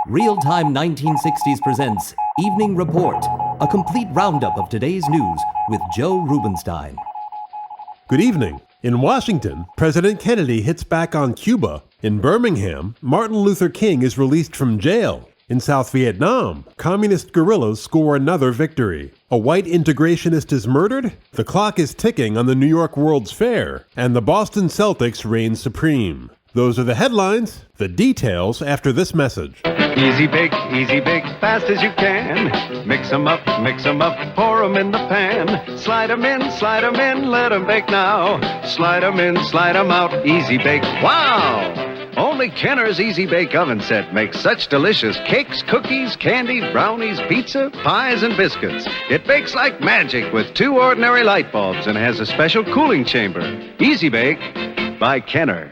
Real-Time 1960s presents Evening Report, a complete roundup of today's news with Joe Rubenstein. Good evening. In Washington, President Kennedy hits back on Cuba. In Birmingham, Martin Luther King is released from jail. In South Vietnam, communist guerrillas score another victory. A white integrationist is murdered, the clock is ticking on the New York World's Fair, and the Boston Celtics reign supreme. Those are the headlines. The details after this message. Easy bake, fast as you can. Mix 'em up, pour 'em in the pan. Slide 'em in, let 'em bake now. Slide 'em in, slide 'em out. Easy bake, wow! Only Kenner's Easy Bake Oven Set makes such delicious cakes, cookies, candy, brownies, pizza, pies, and biscuits. It bakes like magic with 2 ordinary light bulbs and has a special cooling chamber. Easy Bake by Kenner.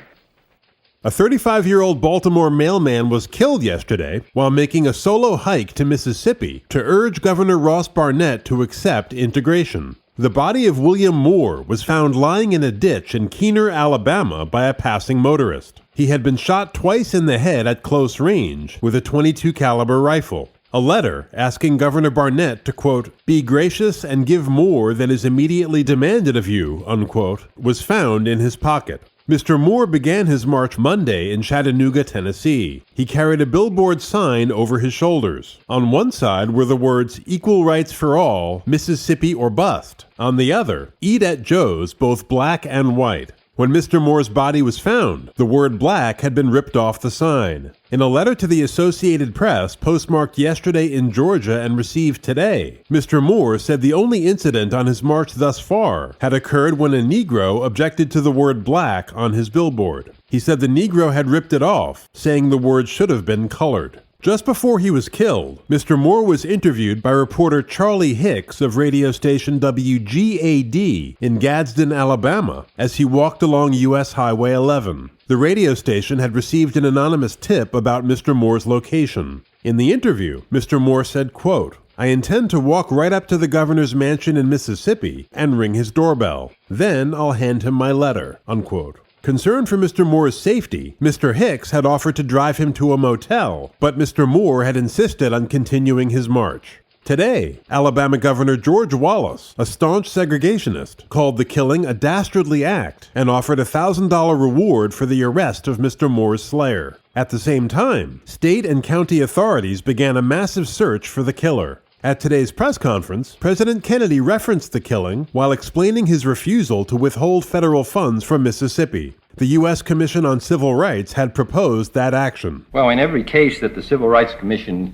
A 35-year-old Baltimore mailman was killed yesterday while making a solo hike to Mississippi to urge Governor Ross Barnett to accept integration. The body of William Moore was found lying in a ditch in Keener, Alabama by a passing motorist. He had been shot twice in the head at close range with a .22 caliber rifle. A letter asking Governor Barnett to, quote, be gracious and give more than is immediately demanded of you, unquote, was found in his pocket. Mr. Moore began his march Monday in Chattanooga, Tennessee. He carried a billboard sign over his shoulders. On one side were the words, equal rights for all, Mississippi or bust. On the other, eat at Joe's, both black and white. When Mr. Moore's body was found, the word black had been ripped off the sign. In a letter to the Associated Press, postmarked yesterday in Georgia and received today, Mr. Moore said the only incident on his march thus far had occurred when a Negro objected to the word black on his billboard. He said the Negro had ripped it off, saying the word should have been colored. Just before he was killed, Mr. Moore was interviewed by reporter Charlie Hicks of radio station WGAD in Gadsden, Alabama, as he walked along U.S. Highway 11. The radio station had received an anonymous tip about Mr. Moore's location. In the interview, Mr. Moore said, quote, I intend to walk right up to the governor's mansion in Mississippi and ring his doorbell. Then I'll hand him my letter, unquote. Concerned for Mr. Moore's safety, Mr. Hicks had offered to drive him to a motel, but Mr. Moore had insisted on continuing his march. Today, Alabama Governor George Wallace, a staunch segregationist, called the killing a dastardly act and offered a $1,000 reward for the arrest of Mr. Moore's slayer. At the same time, state and county authorities began a massive search for the killer. At today's press conference, President Kennedy referenced the killing while explaining his refusal to withhold federal funds from Mississippi. The U.S. Commission on Civil Rights had proposed that action. Well, in every case that the Civil Rights Commission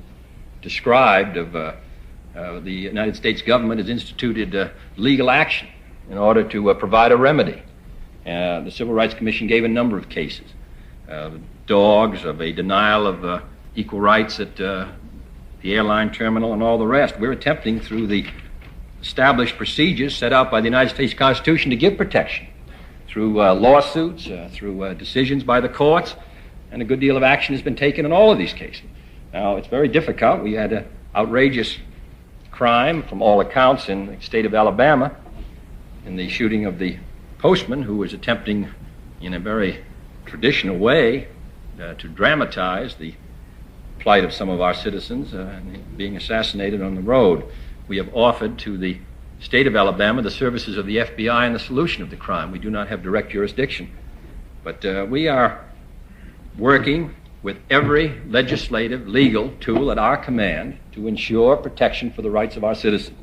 described of the United States government has instituted legal action in order to provide a remedy. The Civil Rights Commission gave a number of cases. Dogs, of a denial of equal rights at the airline terminal, and all the rest. We're attempting through the established procedures set out by the United States Constitution to give protection through lawsuits, through decisions by the courts, and a good deal of action has been taken in all of these cases. Now, it's very difficult. We had an outrageous crime, from all accounts, in the state of Alabama in the shooting of the postman who was attempting, in a very traditional way, to dramatize the plight of some of our citizens being assassinated on the road. We have offered to the state of Alabama the services of the FBI in the solution of the crime. We do not have direct jurisdiction. But we are working with every legislative, legal tool at our command to ensure protection for the rights of our citizens.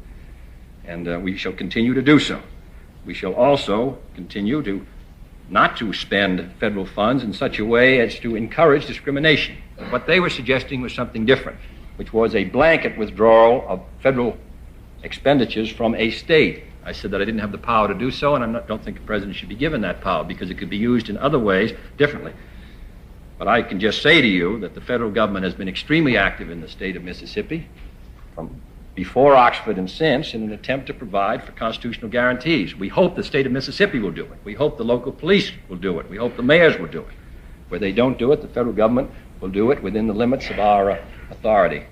And we shall continue to do so. We shall also continue not to spend federal funds in such a way as to encourage discrimination. What they were suggesting was something different, which was a blanket withdrawal of federal expenditures from a state. I said that I didn't have the power to do so, and I don't think the president should be given that power because it could be used in other ways differently. But I can just say to you that the federal government has been extremely active in the state of Mississippi from before Oxford and since in an attempt to provide for constitutional guarantees. We hope the state of Mississippi will do it. We hope the local police will do it. We hope the mayors will do it. Where they don't do it, the federal government will do it within the limits of our authority.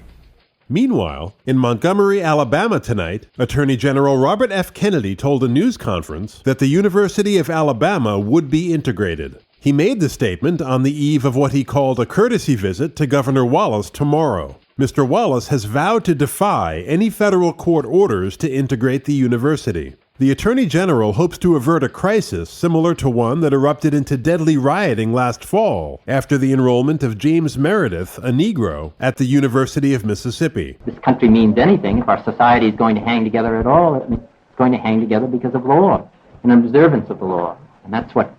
Meanwhile, in Montgomery, Alabama tonight, Attorney General Robert F. Kennedy told a news conference that the University of Alabama would be integrated. He made the statement on the eve of what he called a courtesy visit to Governor Wallace tomorrow. Mr. Wallace has vowed to defy any federal court orders to integrate the university. The Attorney General hopes to avert a crisis similar to one that erupted into deadly rioting last fall after the enrollment of James Meredith, a Negro, at the University of Mississippi. This country means anything. If our society is going to hang together at all, it's going to hang together because of law and observance of the law. And that's what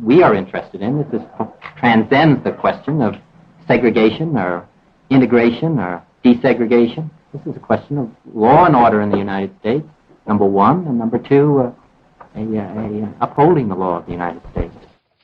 we are interested in. This transcends the question of segregation or integration or desegregation. This is a question of law and order in the United States, number one, and number two, upholding the law of the United States.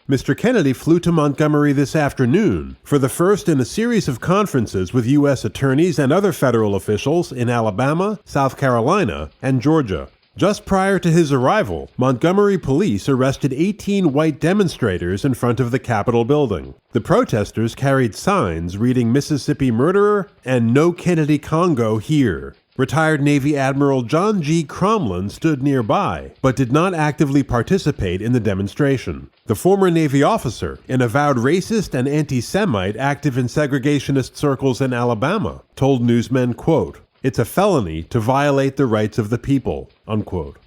Mr. Kennedy flew to Montgomery this afternoon for the first in a series of conferences with U.S. attorneys and other federal officials in Alabama, South Carolina, and Georgia. Just prior to his arrival, Montgomery police arrested 18 white demonstrators in front of the Capitol building. The protesters carried signs reading "Mississippi Murderer" and "No Kennedy Congo Here." Retired Navy Admiral John G. Cromlin stood nearby, but did not actively participate in the demonstration. The former Navy officer, an avowed racist and anti-Semite active in segregationist circles in Alabama, told newsmen, quote, "It's a felony to violate the rights of the people," unquote.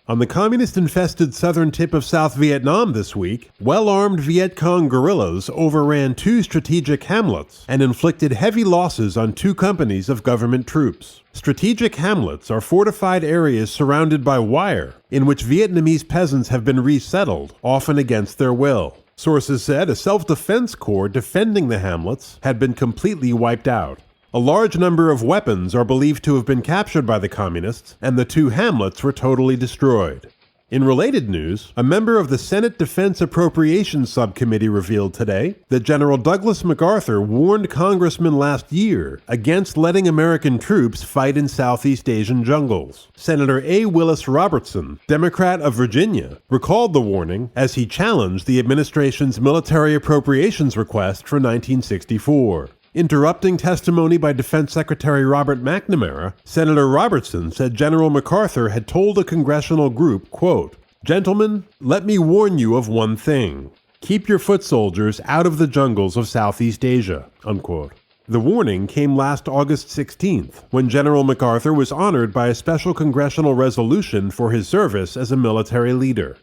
On the communist-infested southern tip of South Vietnam this week, well-armed Viet Cong guerrillas overran 2 strategic hamlets and inflicted heavy losses on 2 companies of government troops. Strategic hamlets are fortified areas surrounded by wire, in which Vietnamese peasants have been resettled, often against their will. Sources said a self-defense corps defending the hamlets had been completely wiped out. A large number of weapons are believed to have been captured by the communists, and the 2 hamlets were totally destroyed. In related news, a member of the Senate Defense Appropriations Subcommittee revealed today that General Douglas MacArthur warned congressmen last year against letting American troops fight in Southeast Asian jungles. Senator A. Willis Robertson, Democrat of Virginia, recalled the warning as he challenged the administration's military appropriations request for 1964. Interrupting testimony by Defense Secretary Robert McNamara, Senator Robertson said General MacArthur had told a congressional group, quote, "Gentlemen, let me warn you of one thing. Keep your foot soldiers out of the jungles of Southeast Asia," unquote. The warning came last August 16th, when General MacArthur was honored by a special congressional resolution for his service as a military leader.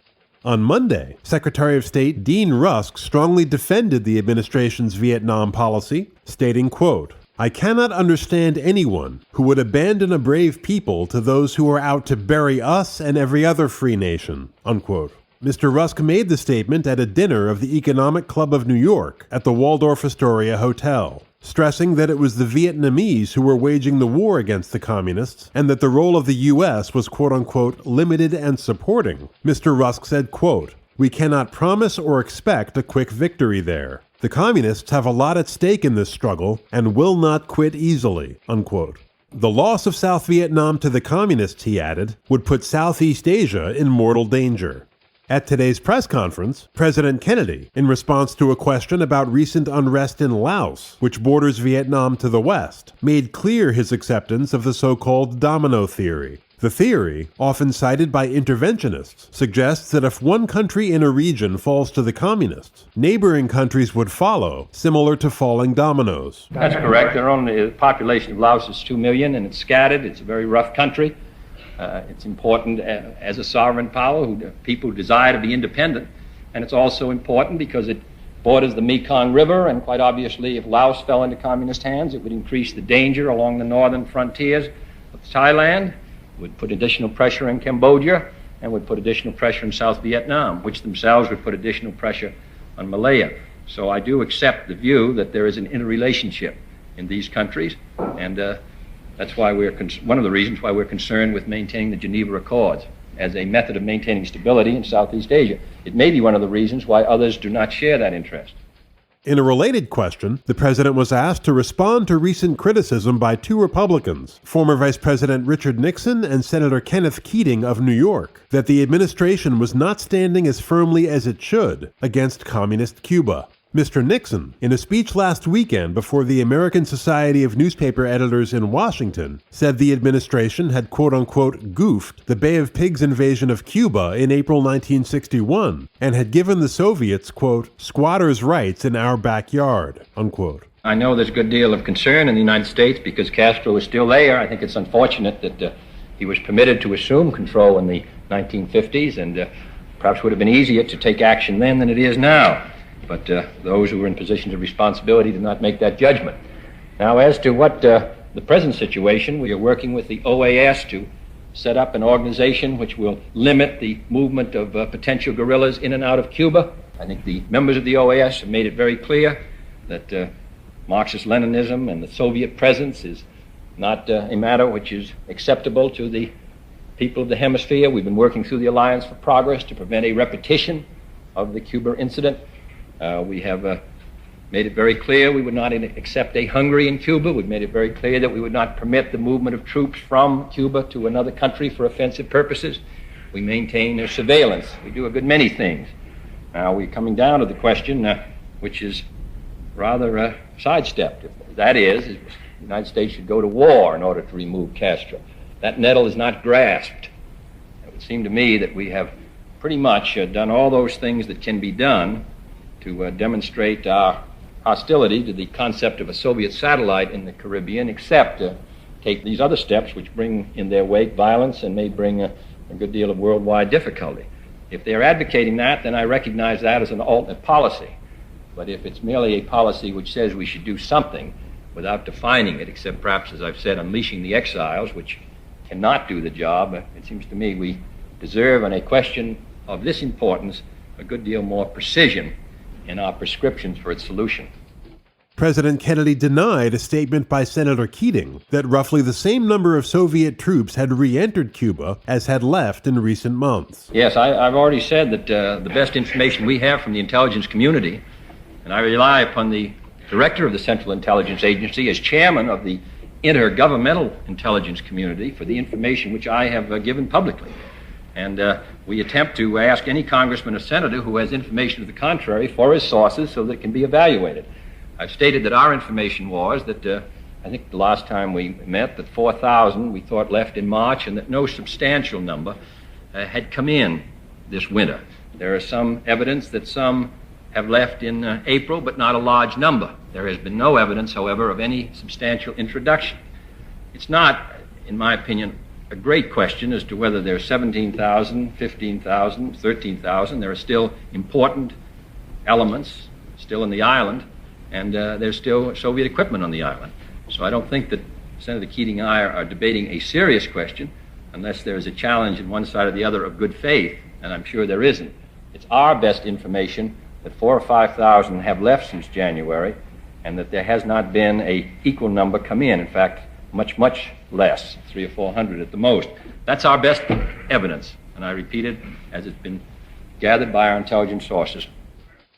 On Monday, Secretary of State Dean Rusk strongly defended the administration's Vietnam policy, stating, quote, "I cannot understand anyone who would abandon a brave people to those who are out to bury us and every other free nation," unquote. Mr. Rusk made the statement at a dinner of the Economic Club of New York at the Waldorf Astoria Hotel, stressing that it was the Vietnamese who were waging the war against the communists and that the role of the U.S. was quote-unquote limited and supporting. Mr. Rusk said, quote, "We cannot promise or expect a quick victory there. The communists have a lot at stake in this struggle and will not quit easily," unquote. The loss of South Vietnam to the communists, he added, would put Southeast Asia in mortal danger. At today's press conference, President Kennedy, in response to a question about recent unrest in Laos, which borders Vietnam to the west, made clear his acceptance of the so-called domino theory. The theory, often cited by interventionists, suggests that if one country in a region falls to the communists, neighboring countries would follow, similar to falling dominoes. That's correct. The population of Laos is 2 million, and it's scattered. It's a very rough country. It's important as a sovereign power, people desire to be independent, and it's also important because it borders the Mekong River, and quite obviously if Laos fell into communist hands, it would increase the danger along the northern frontiers of Thailand, would put additional pressure in Cambodia, and would put additional pressure in South Vietnam, which themselves would put additional pressure on Malaya. So I do accept the view that there is an interrelationship in these countries, and that's why one of the reasons why we're concerned with maintaining the Geneva Accords as a method of maintaining stability in Southeast Asia. It may be one of the reasons why others do not share that interest. In a related question, the president was asked to respond to recent criticism by 2 Republicans, former Vice President Richard Nixon and Senator Kenneth Keating of New York, that the administration was not standing as firmly as it should against communist Cuba. Mr. Nixon, in a speech last weekend before the American Society of Newspaper Editors in Washington, said the administration had quote-unquote goofed the Bay of Pigs invasion of Cuba in April 1961 and had given the Soviets, quote, squatters' rights in our backyard, unquote. I know there's a good deal of concern in the United States because Castro is still there. I think it's unfortunate that he was permitted to assume control in the 1950s and perhaps would have been easier to take action then than it is now. But those who are in positions of responsibility did not make that judgment. Now, as to what the present situation, we are working with the OAS to set up an organization which will limit the movement of potential guerrillas in and out of Cuba. I think the members of the OAS have made it very clear that Marxist-Leninism and the Soviet presence is not a matter which is acceptable to the people of the hemisphere. We've been working through the Alliance for Progress to prevent a repetition of the Cuba incident. We have made it very clear we would not accept a Hungary in Cuba. We've made it very clear that we would not permit the movement of troops from Cuba to another country for offensive purposes. We maintain their surveillance. We do a good many things. Now, we're coming down to the question, which is rather sidestepped. That is, the United States should go to war in order to remove Castro. That nettle is not grasped. It would seem to me that we have pretty much done all those things that can be done to demonstrate our hostility to the concept of a Soviet satellite in the Caribbean, except take these other steps which bring in their wake violence and may bring a good deal of worldwide difficulty. If they're advocating that, then I recognize that as an alternate policy. But if it's merely a policy which says we should do something without defining it, except perhaps, as I've said, unleashing the exiles, which cannot do the job, it seems to me we deserve, on a question of this importance, a good deal more precision in our prescriptions for its solution. President Kennedy denied a statement by Senator Keating that roughly the same number of Soviet troops had re-entered Cuba as had left in recent months. Yes, I've already said that the best information we have from the intelligence community, and I rely upon the director of the Central Intelligence Agency as chairman of the intergovernmental intelligence community for the information which I have given publicly. And we attempt to ask any congressman or senator who has information to the contrary for his sources so that it can be evaluated. I've stated that our information was that I think the last time we met that 4,000 we thought left in March and that no substantial number had come in this winter. There is some evidence that some have left in April, but not a large number. There has been no evidence, however, of any substantial introduction. It's not, in my opinion, a great question as to whether there are 17,000, 15,000, 13,000. There are still important elements still in the island, and there's still Soviet equipment on the island. So I don't think that Senator Keating and I are debating a serious question unless there is a challenge on one side or the other of good faith, and I'm sure there isn't. It's our best information that 4,000 or 5,000 have left since January, and that there has not been an equal number come in. In fact, much, much less, 300 or 400 at the most. That's our best evidence, and I repeat it as it's been gathered by our intelligence sources.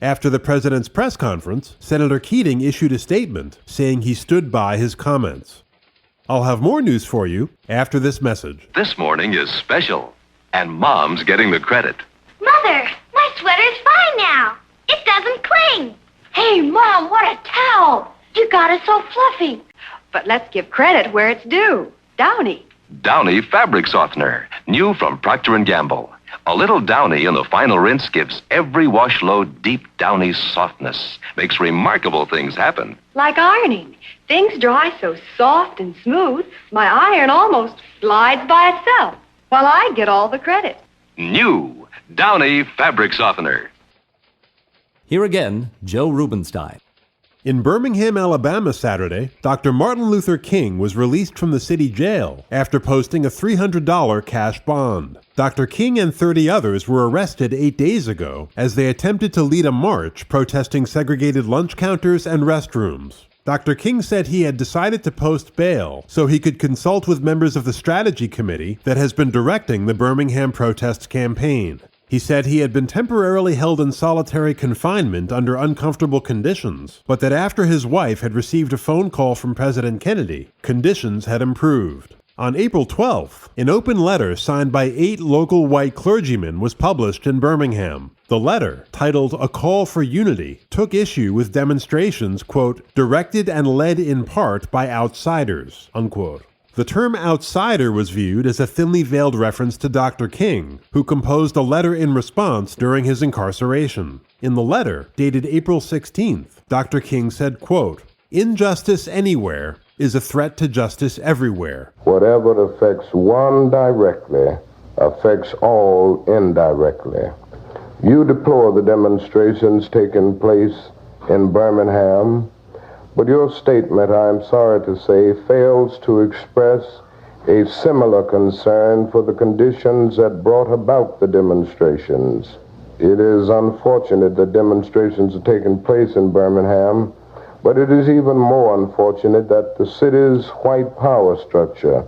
After the president's press conference, Senator Keating issued a statement saying he stood by his comments. I'll have more news for you after this message. This morning is special, and Mom's getting the credit. Mother, my sweater's fine now. It doesn't cling. Hey, Mom, what a towel. You got it so fluffy. But let's give credit where it's due. Downy. Downy Fabric Softener, new from Procter & Gamble. A little Downy in the final rinse gives every wash load deep Downy softness. Makes remarkable things happen. Like ironing. Things dry so soft and smooth, my iron almost glides by itself, while I get all the credit. New Downy Fabric Softener. Here again, Joe Rubenstein. In Birmingham, Alabama Saturday, Dr. Martin Luther King was released from the city jail after posting a $300 cash bond. Dr. King and 30 others were arrested 8 days ago as they attempted to lead a march protesting segregated lunch counters and restrooms. Dr. King said he had decided to post bail so he could consult with members of the strategy committee that has been directing the Birmingham protest campaign. He said he had been temporarily held in solitary confinement under uncomfortable conditions, but that after his wife had received a phone call from President Kennedy, conditions had improved. On April 12th, an open letter signed by 8 local white clergymen was published in Birmingham. The letter, titled A Call for Unity, took issue with demonstrations, quote, directed and led in part by outsiders, unquote. The term outsider was viewed as a thinly veiled reference to Dr. King, who composed a letter in response during his incarceration. In the letter, dated April 16th, Dr. King said, quote, injustice anywhere is a threat to justice everywhere. Whatever affects one directly affects all indirectly. You deplore the demonstrations taking place in Birmingham, but your statement, I am sorry to say, fails to express a similar concern for the conditions that brought about the demonstrations. It is unfortunate that demonstrations are taking place in Birmingham, but it is even more unfortunate that the city's white power structure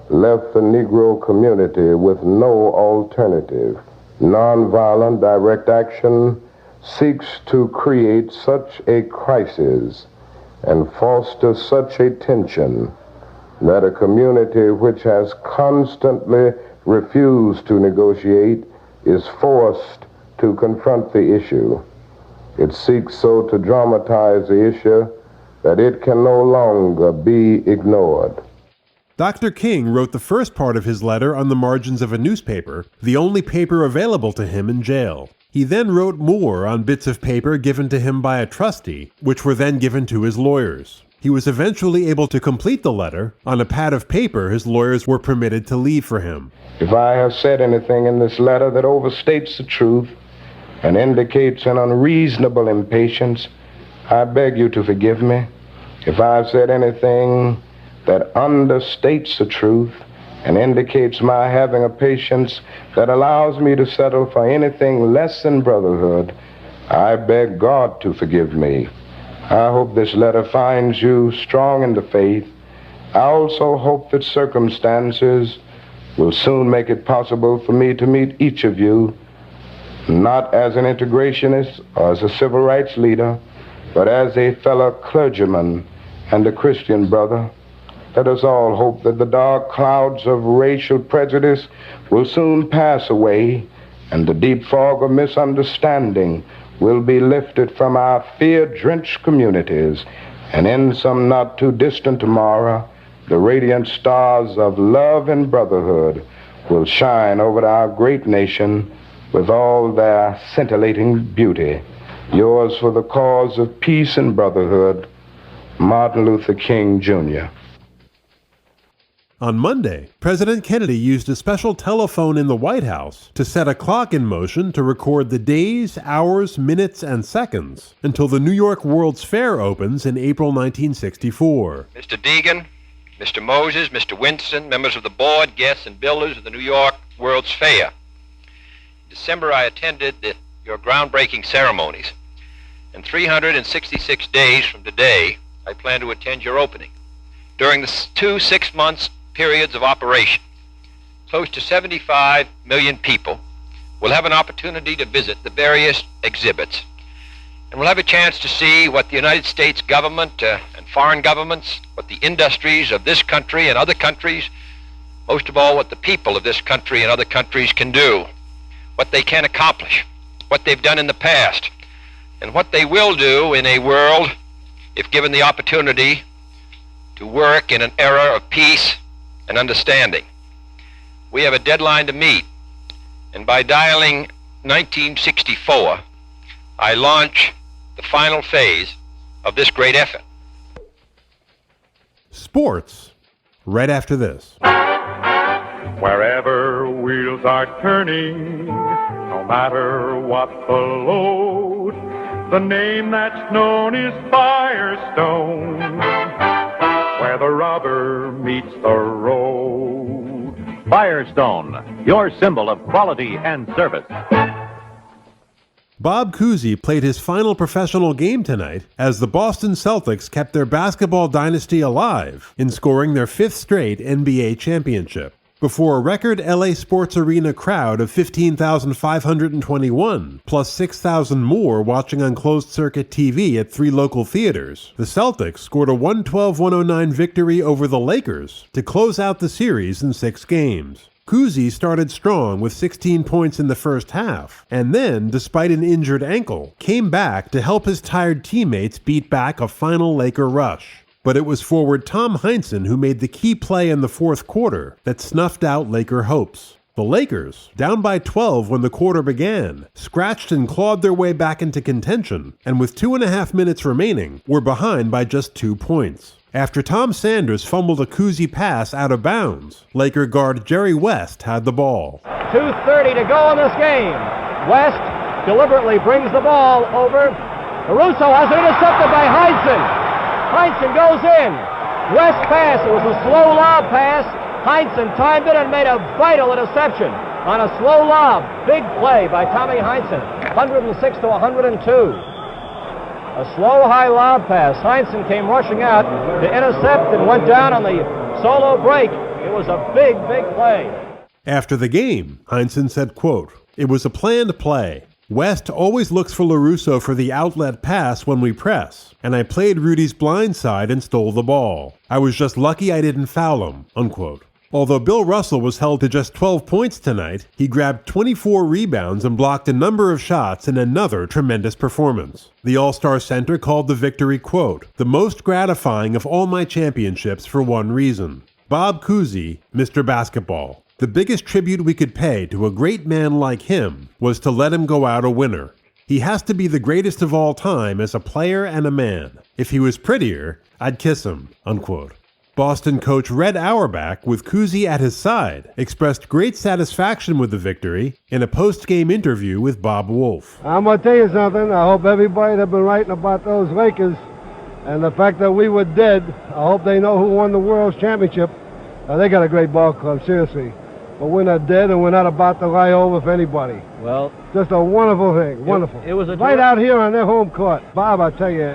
left the Negro community with no alternative. Nonviolent direct action seeks to create such a crisis and foster such a tension that a community which has constantly refused to negotiate is forced to confront the issue. It seeks so to dramatize the issue that it can no longer be ignored. Dr. King wrote the first part of his letter on the margins of a newspaper, the only paper available to him in jail. He then wrote more on bits of paper given to him by a trustee, which were then given to his lawyers. He was eventually able to complete the letter on a pad of paper his lawyers were permitted to leave for him. If I have said anything in this letter that overstates the truth and indicates an unreasonable impatience, I beg you to forgive me. If I have said anything that understates the truth and indicates my having a patience that allows me to settle for anything less than brotherhood, I beg God to forgive me. I hope this letter finds you strong in the faith. I also hope that circumstances will soon make it possible for me to meet each of you, not as an integrationist or as a civil rights leader, but as a fellow clergyman and a Christian brother. Let us all hope that the dark clouds of racial prejudice will soon pass away and the deep fog of misunderstanding will be lifted from our fear-drenched communities, and in some not too distant tomorrow, the radiant stars of love and brotherhood will shine over our great nation with all their scintillating beauty. Yours for the cause of peace and brotherhood, Martin Luther King, Jr. On Monday, President Kennedy used a special telephone in the White House to set a clock in motion to record the days, hours, minutes, and seconds until the New York World's Fair opens in April 1964. Mr. Deegan, Mr. Moses, Mr. Winston, members of the board, guests, and builders of the New York World's Fair. In December, I attended your groundbreaking ceremonies, and 366 days from today, I plan to attend your opening. During the 2 6-month periods of operation, close to 75 million people will have an opportunity to visit the various exhibits, and will have a chance to see what the United States government and foreign governments, what the industries of this country and other countries, most of all what the people of this country and other countries can do, what they can accomplish, what they've done in the past, and what they will do in a world, if given the opportunity, to work in an era of peace and understanding. We have a deadline to meet, and by dialing 1964, I launch the final phase of this great effort. Sports, right after this. Wherever wheels are turning, no matter what the load, the name that's known is Firestone. Where the rubber meets the road. Firestone, your symbol of quality and service. Bob Cousy played his final professional game tonight as the Boston Celtics kept their basketball dynasty alive in scoring their 5th straight NBA championship. before a record LA Sports Arena crowd of 15,521, plus 6,000 more watching on closed-circuit TV at 3 local theaters. The Celtics scored a 112-109 victory over the Lakers to close out the series in 6 games. Cousy started strong with 16 points in the first half, and then, despite an injured ankle, came back to help his tired teammates beat back a final Laker rush. But it was forward Tom Heinsohn who made the key play in the fourth quarter that snuffed out Laker hopes. The Lakers, down by 12 when the quarter began, scratched and clawed their way back into contention, and with 2.5 minutes remaining, were behind by just 2 points. After Tom Sanders fumbled a Cousy pass out of bounds, Laker guard Jerry West had the ball. 2:30 to go in this game. West deliberately brings the ball over. Caruso has it intercepted by Heinsohn. Heinsohn goes in. West pass. It was a slow lob pass. Heinsohn timed it and made a vital interception on a slow lob. Big play by Tommy Heinsohn. 106 to 102. A slow high lob pass. Heinsohn came rushing out to intercept and went down on the solo break. It was a big, big play. After the game, Heinsohn said, quote, "It was a planned play. West always looks for LaRusso for the outlet pass when we press, and I played Rudy's blind side and stole the ball. I was just lucky I didn't foul him," unquote. Although Bill Russell was held to just 12 points tonight, he grabbed 24 rebounds and blocked a number of shots in another tremendous performance. The All-Star Center called the victory, quote, "the most gratifying of all my championships for one reason. Bob Cousy, Mr. Basketball. The biggest tribute we could pay to a great man like him was to let him go out a winner. He has to be the greatest of all time as a player and a man. If he was prettier, I'd kiss him," unquote. Boston coach Red Auerbach, with Cousy at his side, expressed great satisfaction with the victory in a post-game interview with Bob Wolf. I'm going to tell you something. I hope everybody that's been writing about those Lakers and the fact that we were dead, I hope they know who won the World's Championship. They got a great ball club, seriously. But we're not dead, and we're not about to lie over for anybody. Well, just a wonderful thing, wonderful. It was a right out here on their home court. Bob, I tell you,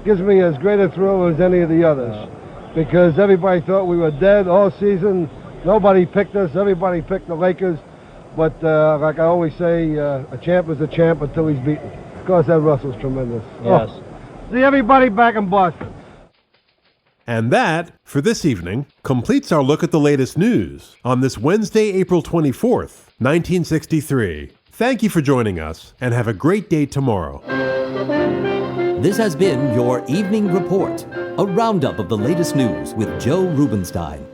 gives me as great a thrill as any of the others. Because everybody thought we were dead all season. Nobody picked us. Everybody picked the Lakers. But like I always say, a champ is a champ until he's beaten. Of course, that Russell's tremendous. Yes. Oh, see everybody back in Boston. And that, for this evening, completes our look at the latest news on this Wednesday, April 24th, 1963. Thank you for joining us, and have a great day tomorrow. This has been your Evening Report, a roundup of the latest news with Joe Rubenstein.